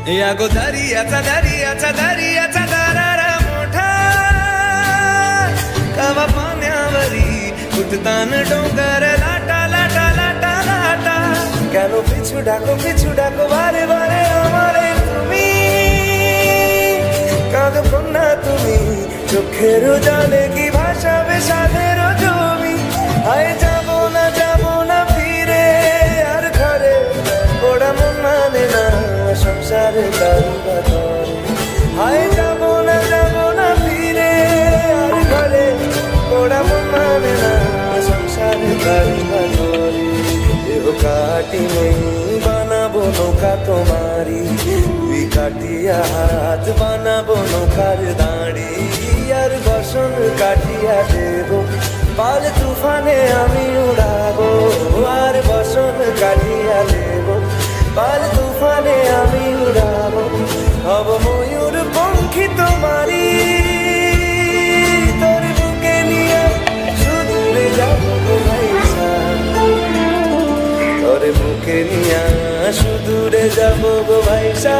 या गो दर्याचा दर्याचा दर्याचा दरारा मोठा कवा पाण्यावरी उठतान डोंगर लाटा लाटा लाटा लाटा কেন পিছু ডাকো বারে বারে আমারে তুমি কাঁদো কন্যা তুমি চোখের জলে কি ভাষাবে সাধের জমি হায় যাবো না ফিরে আর ঘরে ওরা মন মানে না সংসারে দারুবা ধরে হায় যাবো না ফিরে আর ঘরে ওরা মন মানে না সংসারে দারুবা ধরে দেহ কাটি নেই বানাবো নৌকা তোমারি দুই কাটিয়া হাত বানাবো নৌকার দাঁড়ি আর বসন কাটিয়া দেব পাল তুফানে আমি উড়াবো আর বসন কাটিয়া দেব পাল তুফানে আমি উড়াবো হব ময়ূর পঙ্খী তোমারি তোর বুকে নিয়ে সুদূরে যাবো ভাইসা তোর বুকে নিয়ে সুদূরে যাবো ভাইসা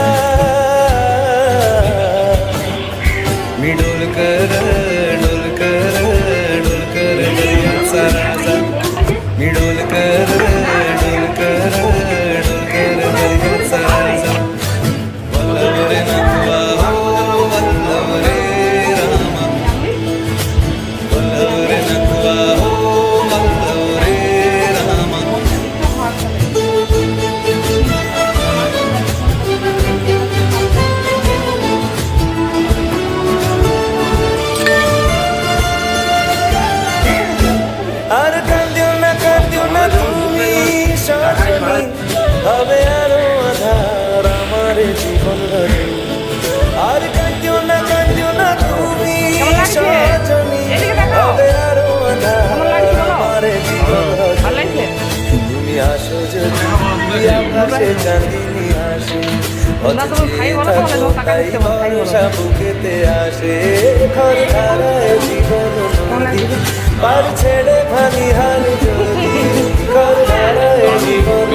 डोल कर दर्याचा राजा मी डोल कर दर्याचा राजा वल्लभ रे नथुआ हो वल्लभ रे रामा वल्लभ रे नथुआ हो वल्लभ रे रामा আর কাঁদিও না তুমি সজনী হবে আরো আধার আমার জীবন ধরে আর কাঁদিও না তুমি সজনী হবে আরো আধার আমার জীবন ধরে তুমি আসো যদি আকাশে চাঁদিনী আসে তাই ভরসা বুকেতে আসে ঘর ধারায় জীবন নদী পার ছেড়ে ভানি হাল যদি ঘর ধারায় জীবন